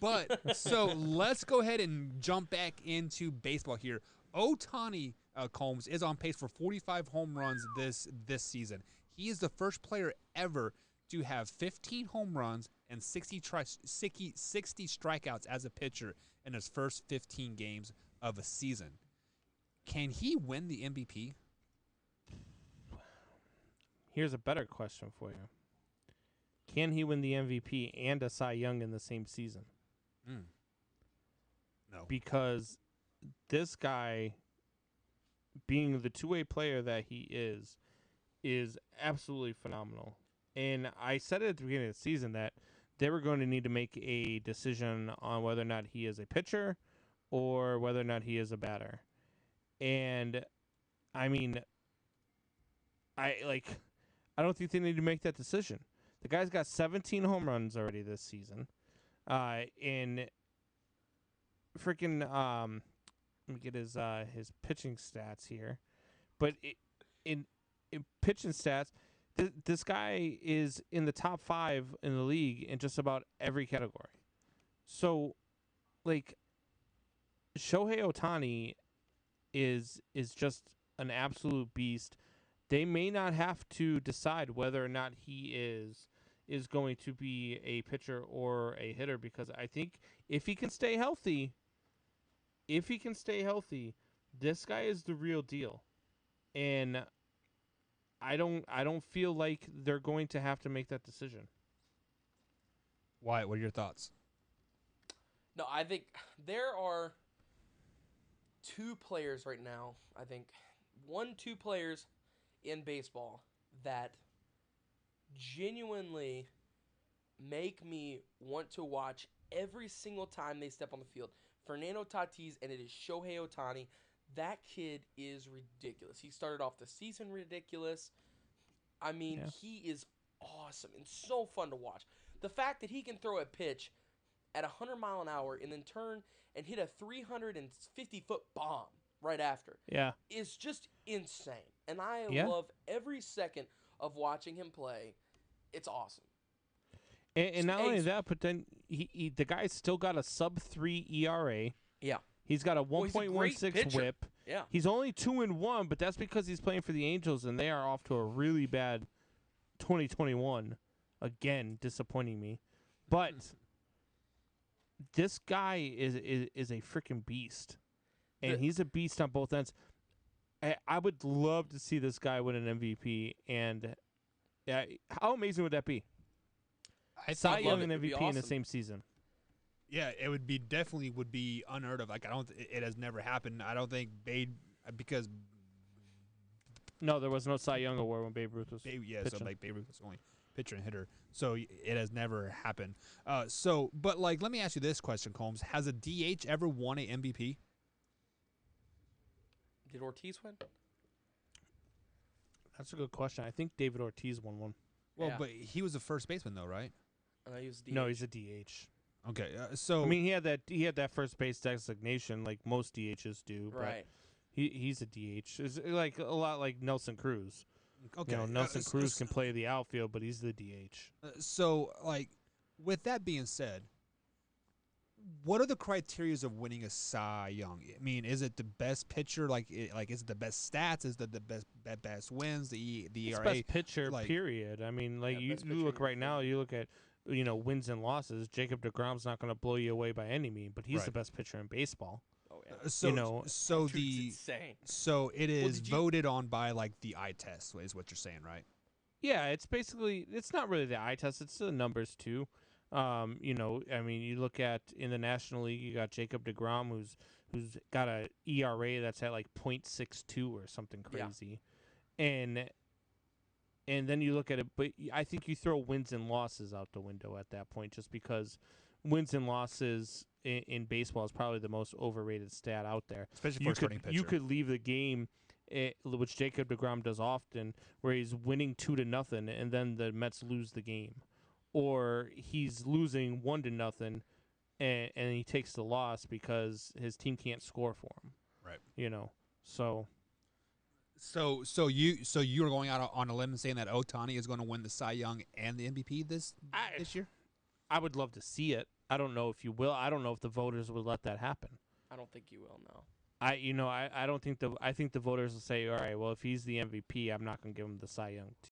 But so let's go ahead and jump back into baseball here. Ohtani Combs is on pace for 45 home runs this season. He is the first player ever to have 15 home runs and 60 strikeouts as a pitcher in his first 15 games of a season. Can he win the MVP? Here's a better question for you. Can he win the MVP and a Cy Young in the same season? No. Because this guy, being the two-way player that he is absolutely phenomenal. And I said it at the beginning of the season that they were going to need to make a decision on whether or not he is a pitcher or whether or not he is a batter. And, I mean, I don't think they need to make that decision. The guy's got 17 home runs already this season. In freaking let me get his pitching stats here. But in pitching stats, this guy is in the top 5 in the league in just about every category. So, like, Shohei Ohtani is just an absolute beast. They may not have to decide whether or not he is going to be a pitcher or a hitter, because I think if he can stay healthy, this guy is the real deal. And I don't feel like they're going to have to make that decision. Wyatt, what are your thoughts? No, I think there are two players right now. I think two players in baseball that genuinely make me want to watch every single time they step on the field. Fernando Tatis, and it is Shohei Ohtani. That kid is ridiculous. He started off the season ridiculous. I mean, He is awesome and so fun to watch. The fact that he can throw a pitch at 100 mile an hour and then turn and hit a 350-foot bomb right after is just insane. And I love every second of watching him play. It's awesome. And not only that, but then the guy's still got a sub-3 ERA. Yeah. He's got a 1.16 whip. Yeah. He's only 2-1, but that's because he's playing for the Angels, and they are off to a really bad 2021. Again, disappointing me. But this guy is a freaking beast. And he's a beast on both ends. I would love to see this guy win an MVP. And how amazing would that be? Cy Young and MVP in the same season. Yeah, it would be definitely unheard of. Like it has never happened. I don't think because no, there was no Cy Young award when Babe Ruth was pitching. So like Babe Ruth was only pitcher and hitter, so it has never happened. But like, let me ask you this question, Combs: has a DH ever won a MVP? Did Ortiz win? That's a good question. I think David Ortiz won one. Well, but he was a first baseman though, right? He was DH. No, he's a DH. Okay, so I mean, he had that first base designation like most DHs do, right? But he's a DH. It's like a lot like Nelson Cruz. Okay, Nelson Cruz can play the outfield, but he's the DH. So, like, with that being said, what are the criteria of winning a Cy Young? I mean, is it the best pitcher? Like is it the best stats? Is it the best wins? The ERA? Best pitcher, period. I mean, like you look right now. You look at wins and losses. Jacob deGrom's not going to blow you away by any means, but he's the best pitcher in baseball. Oh yeah. So insane. So it is voted on by like the eye test, is what you're saying, right? Yeah, it's not really the eye test. It's the numbers too. I mean, you look at in the National League, you got Jacob deGrom, who's got a ERA that's at like .62 or something crazy, and then you look at it. But I think you throw wins and losses out the window at that point, just because wins and losses in baseball is probably the most overrated stat out there. Especially for a starting pitcher. You could leave the game, which Jacob deGrom does often, where he's winning 2-0, and then the Mets lose the game. Or he's losing 1-0, and he takes the loss because his team can't score for him. Right. So you're going out on a limb and saying that Ohtani is going to win the Cy Young and the MVP this year? I would love to see it. I don't know if you will. I don't know if the voters would let that happen. I don't think you will. No. I don't think I think the voters will say, all right, well, if he's the MVP, I'm not going to give him the Cy Young